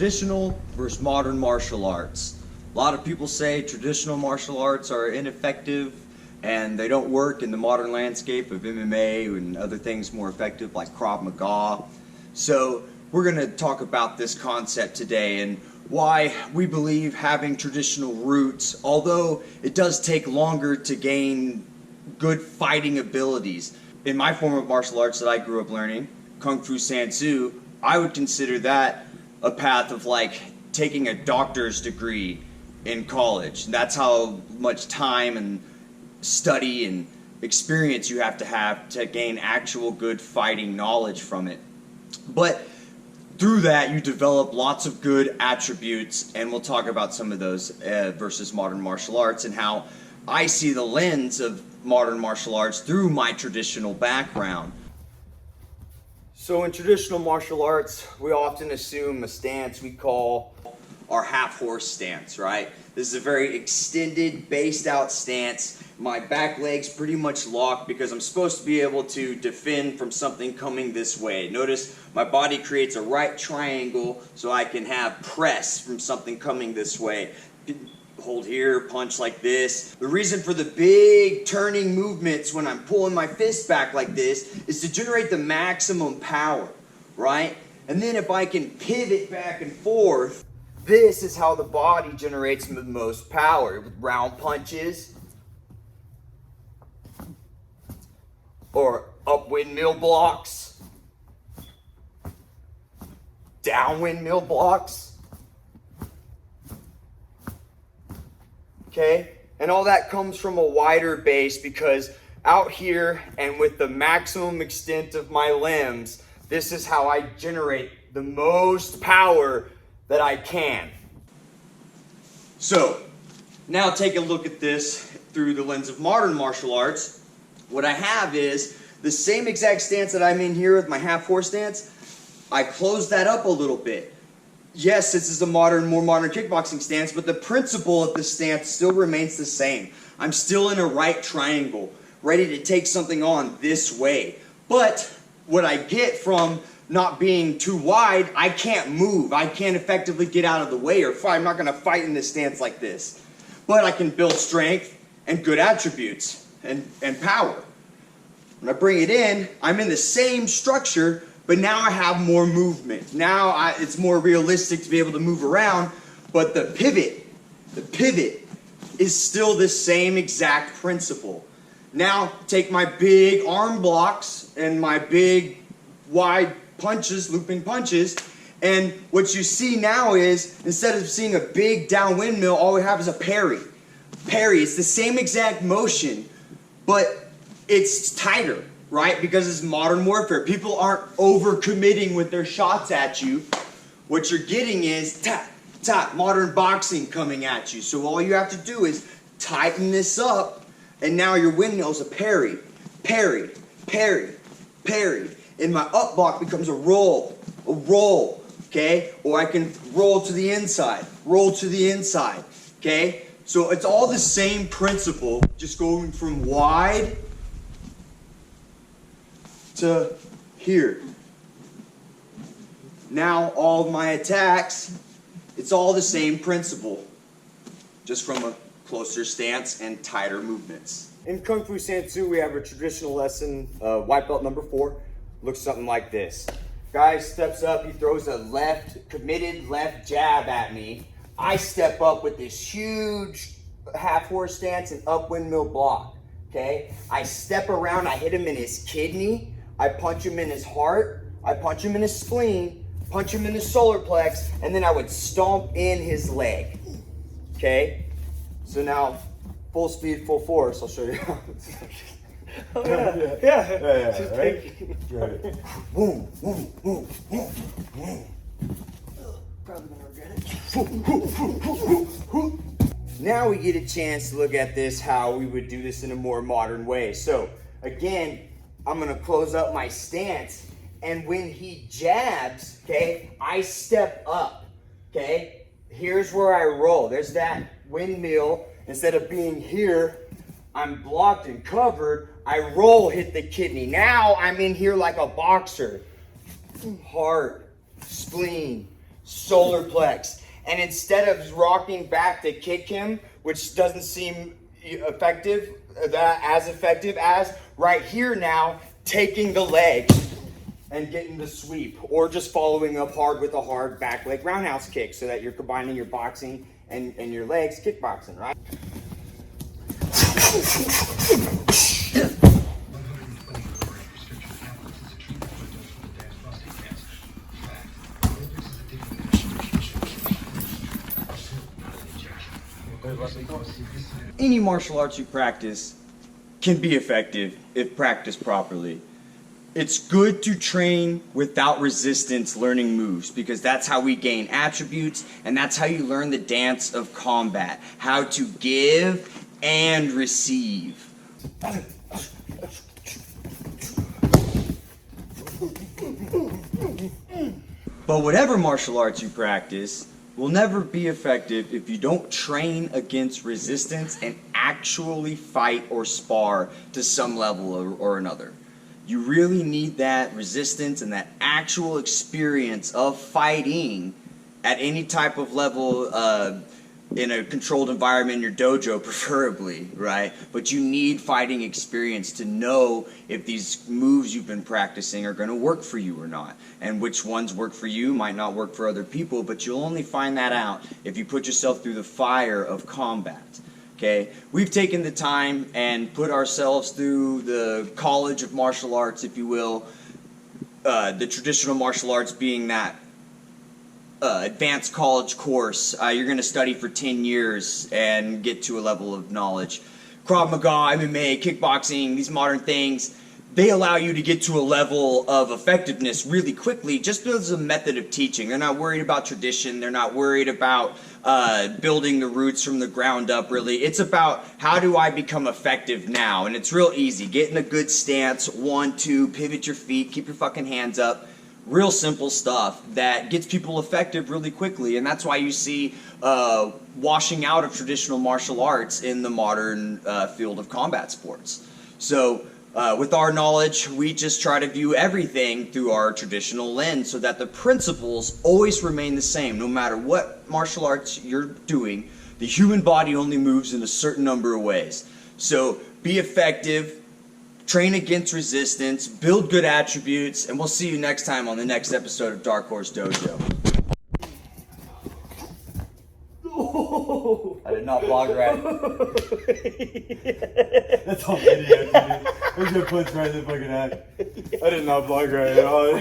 traditional versus modern martial arts. A lot of people say traditional martial arts are ineffective and they don't work in the modern landscape of MMA and other things more effective like Krav Maga. So we're going to talk about this concept today and why we believe having traditional roots, although it does take longer to gain good fighting abilities. In my form of martial arts that I grew up learning, Kung Fu Sansu, I would consider that a path of like taking a doctor's degree in college. And that's how much time and study and experience you have to gain actual good fighting knowledge from it. But through that, you develop lots of good attributes, and we'll talk about some of those versus modern martial arts and how I see the lens of modern martial arts through my traditional background. So in traditional martial arts, we often assume a stance we call our half horse stance, right? This is a very extended, based out stance. My back leg's pretty much locked because I'm supposed to be able to defend from something coming this way. Notice my body creates a right triangle so I can have press from something coming this way. Hold here, punch like this. The reason for the big turning movements when I'm pulling my fist back like this is to generate the maximum power, right? And then if I can pivot back and forth, this is how the body generates the most power with round punches or up windmill blocks, down windmill blocks. Okay, and all that comes from a wider base because out here and with the maximum extent of my limbs, this is how I generate the most power that I can. So, now take a look at this through the lens of modern martial arts. What I have is the same exact stance that I'm in here with my half horse stance. I close that up a little bit. Yes, this is a more modern kickboxing stance, but the principle of the stance still remains the same. I'm still in a right triangle, ready to take something on this way. But what I get from not being too wide, I can't move. I can't effectively get out of the way or fight. I'm not going to fight in this stance like this. But I can build strength and good attributes and power. When I bring it in, I'm in the same structure, but now I have more movement. Now it's more realistic to be able to move around, but the pivot is still the same exact principle. Now take my big arm blocks and my big wide punches, looping punches, and what you see now is instead of seeing a big down windmill, all we have is a parry. Parry, it's the same exact motion, but it's tighter. Right? Because it's modern warfare. People aren't overcommitting with their shots at you. What you're getting is tap, tap, modern boxing coming at you. So all you have to do is tighten this up, and now your windmill's a parry, parry, parry, parry. And my up block becomes a roll, okay? Or I can roll to the inside, okay? So it's all the same principle, just going from wide to here. Now all of my attacks, it's all the same principle, just from a closer stance and tighter movements. In Kung Fu Sansu, we have a traditional lesson, white belt number 4, looks something like this. Guy steps up, he throws a committed left jab at me. I step up with this huge half horse stance and up windmill block, okay? I step around, I hit him in his kidney, I punch him in his heart, I punch him in his spleen, punch him in his solar plex, and then I would stomp in his leg. Okay? So now, full speed, full force, I'll show you. Oh, yeah. Just right? Right. Boom, boom, boom, boom, boom. Probably gonna regret it. Now we get a chance to look at this, how we would do this in a more modern way. So, again, I'm gonna close up my stance, and when he jabs, okay, I step up, okay? Here's where I roll. There's that windmill. Instead of being here, I'm blocked and covered. I roll, hit the kidney. Now I'm in here like a boxer. Heart, spleen, solar plex. And instead of rocking back to kick him, which doesn't seem as effective as right here now, taking the leg and getting the sweep, or just following up hard with a hard back leg roundhouse kick, so that you're combining your boxing and your legs kickboxing, right? Any martial arts you practice can be effective if practiced properly. It's good to train without resistance learning moves, because that's how we gain attributes, and that's how you learn the dance of combat, how to give and receive. But whatever martial arts you practice will never be effective if you don't train against resistance and actually fight or spar to some level or another. You really need that resistance and that actual experience of fighting at any type of level, in a controlled environment in your dojo preferably, right? But you need fighting experience to know if these moves you've been practicing are going to work for you or not. And which ones work for you might not work for other people, but you'll only find that out if you put yourself through the fire of combat. Okay, we've taken the time and put ourselves through the College of Martial Arts, if you will, the traditional martial arts being that advanced college course. You're going to study for 10 years and get to a level of knowledge. Krav Maga, MMA, kickboxing, these modern things, they allow you to get to a level of effectiveness really quickly just as a method of teaching. They're not worried about tradition. They're not worried about building the roots from the ground up, really. It's about, how do I become effective now? And it's real easy. Get in a good stance, 1, 2, pivot your feet, keep your fucking hands up. Real simple stuff that gets people effective really quickly. And that's why you see washing out of traditional martial arts in the modern field of combat sports. So with our knowledge, we just try to view everything through our traditional lens so that the principles always remain the same. No matter what martial arts you're doing, the human body only moves in a certain number of ways. So be effective, train against resistance, build good attributes, and we'll see you next time on the next episode of Dark Horse Dojo. I did not blog right. That's on video, dude. There's your punch right in the fucking head. I did not block right at all.